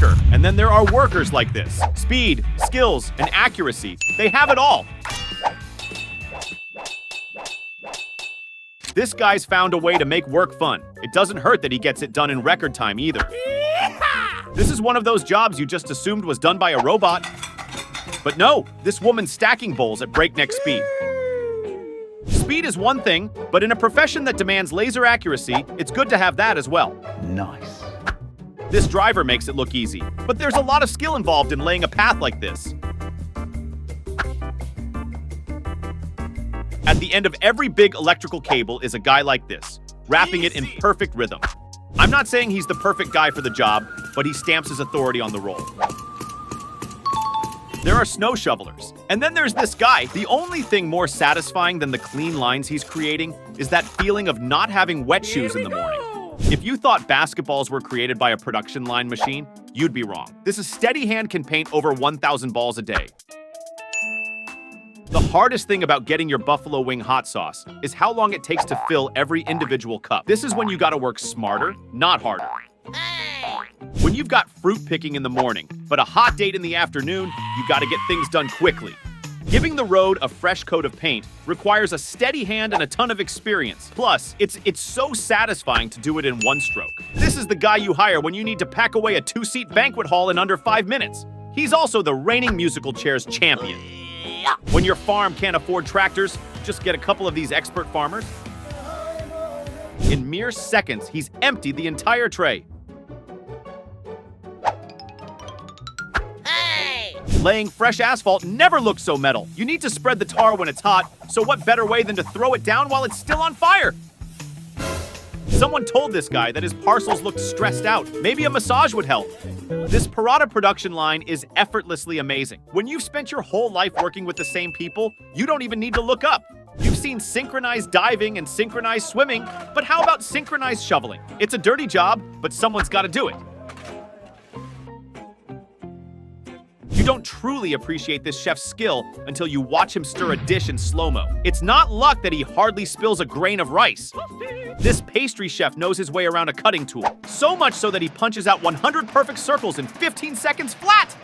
worker. And then there are workers like this. Speed, skills, and accuracy. They have it all. This guy's found a way to make work fun. It doesn't hurt that he gets it done in record time either. This is one of those jobs you just assumed was done by a robot. But no, this woman's stacking bowls at breakneck speed. Speed is one thing, but in a profession that demands laser accuracy, it's good to have that as well. Nice. This driver makes it look easy, but there's a lot of skill involved in laying a path like this. At the end of every big electrical cable is a guy like this, wrapping it in perfect rhythm. I'm not saying he's the perfect guy for the job, but he stamps his authority on the role. There are snow shovelers. And then there's this guy. The only thing more satisfying than the clean lines he's creating is that feeling of not having wet shoes in the morning. If you thought basketballs were created by a production line machine, you'd be wrong. This steady hand can paint over 1,000 balls a day. The hardest thing about getting your buffalo wing hot sauce is how long it takes to fill every individual cup. This is when you gotta work smarter, not harder. When you've got fruit picking in the morning, but a hot date in the afternoon, you gotta get things done quickly. Giving the road a fresh coat of paint requires a steady hand and a ton of experience. Plus, it's so satisfying to do it in one stroke. This is the guy you hire when you need to pack away a 2-seat banquet hall in under 5 minutes. He's also the reigning musical chairs champion. When your farm can't afford tractors, just get a couple of these expert farmers. In mere seconds, he's emptied the entire tray. Laying fresh asphalt never looks so metal. You need to spread the tar when it's hot, so what better way than to throw it down while it's still on fire? Someone told this guy that his parcels looked stressed out. Maybe a massage would help. This Parada production line is effortlessly amazing. When you've spent your whole life working with the same people, you don't even need to look up. You've seen synchronized diving and synchronized swimming, but how about synchronized shoveling? It's a dirty job, but someone's got to do it. You don't truly appreciate this chef's skill until you watch him stir a dish in slow-mo. It's not luck that he hardly spills a grain of rice. This pastry chef knows his way around a cutting tool, so much so that he punches out 100 perfect circles in 15 seconds flat.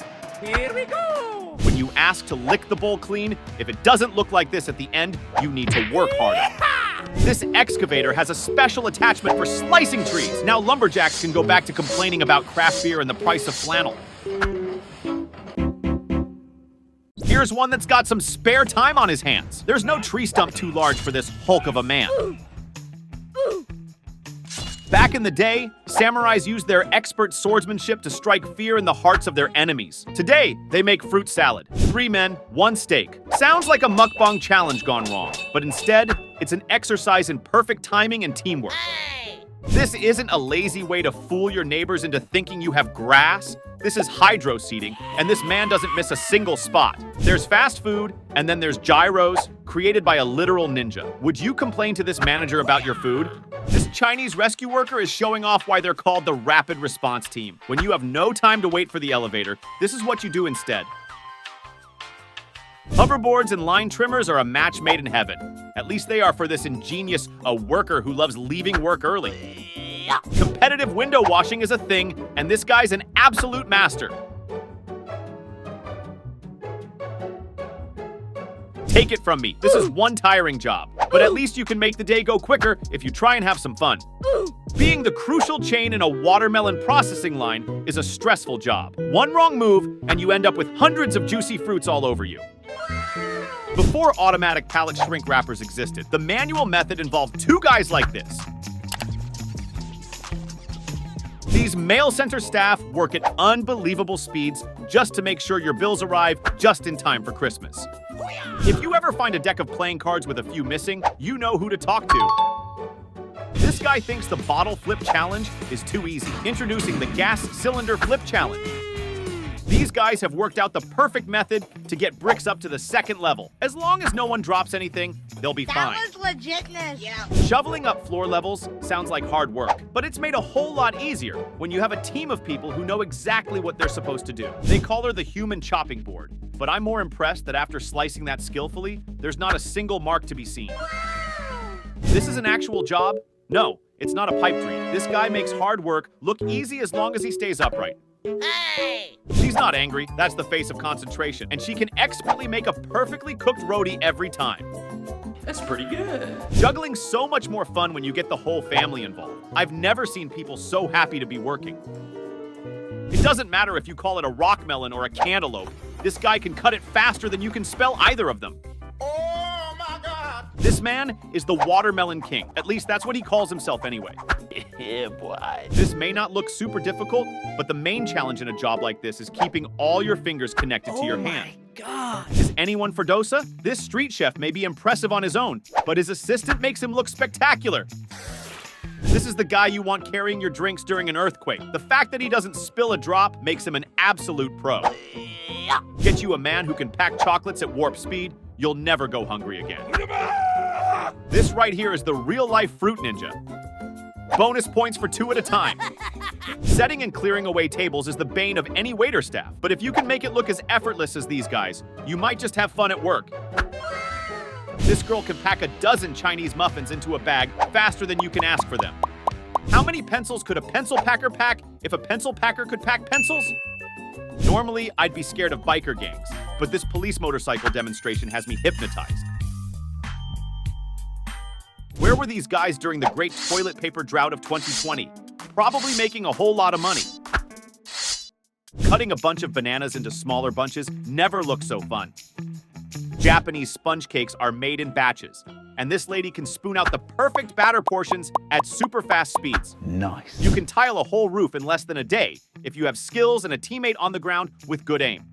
Here we go! When you ask to lick the bowl clean, if it doesn't look like this at the end, you need to work harder. This excavator has a special attachment for slicing trees. Now lumberjacks can go back to complaining about craft beer and the price of flannel. Here's one that's got some spare time on his hands. There's no tree stump too large for this hulk of a man. Back in the day, samurais used their expert swordsmanship to strike fear in the hearts of their enemies. Today, they make fruit salad. 3 men, 1 steak. Sounds like a mukbang challenge gone wrong, but instead, it's an exercise in perfect timing and teamwork. This isn't a lazy way to fool your neighbors into thinking you have grass. This is hydro seeding, and this man doesn't miss a single spot. There's fast food, and then there's gyros, created by a literal ninja. Would you complain to this manager about your food? This Chinese rescue worker is showing off why they're called the Rapid Response Team. When you have no time to wait for the elevator, this is what you do instead. Hoverboards and line trimmers are a match made in heaven. At least they are for this ingenious worker who loves leaving work early. Competitive window washing is a thing, and this guy's an absolute master. Take it from me, this is one tiring job, but at least you can make the day go quicker if you try and have some fun. Being the crucial chain in a watermelon processing line is a stressful job. One wrong move, and you end up with hundreds of juicy fruits all over you. Before automatic pallet shrink wrappers existed, the manual method involved 2 guys like this. These mail center staff work at unbelievable speeds just to make sure your bills arrive just in time for Christmas. If you ever find a deck of playing cards with a few missing, you know who to talk to. This guy thinks the bottle flip challenge is too easy. Introducing the gas cylinder flip challenge. These guys have worked out the perfect method to get bricks up to the 2nd level. As long as no one drops anything, they'll be fine. That was legitness. Yeah. Shoveling up floor levels sounds like hard work, but it's made a whole lot easier when you have a team of people who know exactly what they're supposed to do. They call her the human chopping board, but I'm more impressed that after slicing that skillfully, there's not a single mark to be seen. This is an actual job? No, it's not a pipe dream. This guy makes hard work look easy as long as he stays upright. Hey! She's not angry, that's the face of concentration, and she can expertly make a perfectly cooked roti every time. That's pretty good. Juggling's so much more fun when you get the whole family involved. I've never seen people so happy to be working. It doesn't matter if you call it a rock melon or a cantaloupe. This guy can cut it faster than you can spell either of them. Oh my God! This man is the watermelon king. At least that's what he calls himself anyway. Yeah, boy. This may not look super difficult, but the main challenge in a job like this is keeping all your fingers connected to your hand. God. Is anyone for dosa? This street chef may be impressive on his own, but his assistant makes him look spectacular. This is the guy you want carrying your drinks during an earthquake. The fact that he doesn't spill a drop makes him an absolute pro. Get you a man who can pack chocolates at warp speed, you'll never go hungry again. This right here is the real-life fruit ninja. Bonus points for 2 at a time. Setting and clearing away tables is the bane of any waiter staff, but if you can make it look as effortless as these guys, you might just have fun at work. This girl can pack a dozen Chinese muffins into a bag faster than you can ask for them. How many pencils could a pencil packer pack if a pencil packer could pack pencils? Normally, I'd be scared of biker gangs, but this police motorcycle demonstration has me hypnotized. Where were these guys during the great toilet paper drought of 2020? Probably making a whole lot of money. Cutting a bunch of bananas into smaller bunches never looks so fun. Japanese sponge cakes are made in batches, and this lady can spoon out the perfect batter portions at super fast speeds. Nice. You can tile a whole roof in less than a day if you have skills and a teammate on the ground with good aim.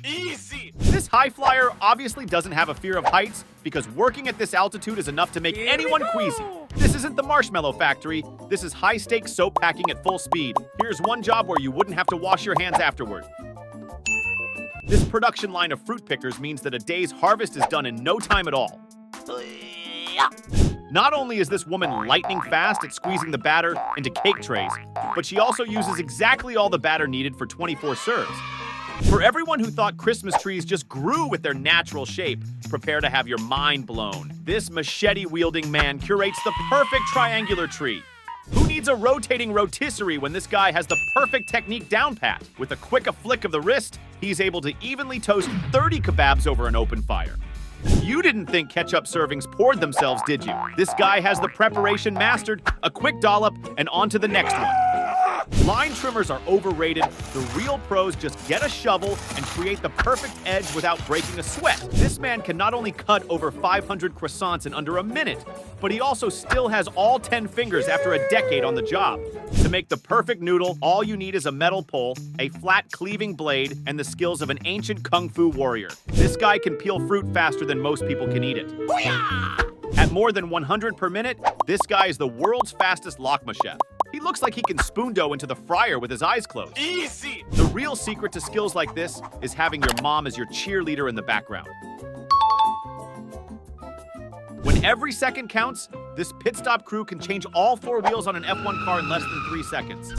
Easy! This high flyer obviously doesn't have a fear of heights because working at this altitude is enough to make Here we anyone go. queasy. This isn't the marshmallow factory. This is high-stakes soap packing at full speed. Here's one job where you wouldn't have to wash your hands afterward. This production line of fruit pickers means that a day's harvest is done in no time at all. Not only is this woman lightning fast at squeezing the batter into cake trays, but she also uses exactly all the batter needed for 24 serves. For everyone who thought Christmas trees just grew with their natural shape, prepare to have your mind blown. This machete-wielding man curates the perfect triangular tree. Who needs a rotating rotisserie when this guy has the perfect technique down pat? With a quick flick of the wrist, he's able to evenly toast 30 kebabs over an open fire. You didn't think ketchup servings poured themselves, did you? This guy has the preparation mastered, a quick dollop, and on to the next one. Line trimmers are overrated. The real pros just get a shovel and create the perfect edge without breaking a sweat. This man can not only cut over 500 croissants in under a minute, but he also still has all 10 fingers after a decade on the job. To make the perfect noodle, all you need is a metal pole, a flat cleaving blade, and the skills of an ancient kung fu warrior. This guy can peel fruit faster than most people can eat it. At more than 100 per minute, this guy is the world's fastest lakma chef. He looks like he can spoon dough into the fryer with his eyes closed. Easy! The real secret to skills like this is having your mom as your cheerleader in the background. When every second counts, this pit stop crew can change all 4 wheels on an F1 car in less than 3 seconds.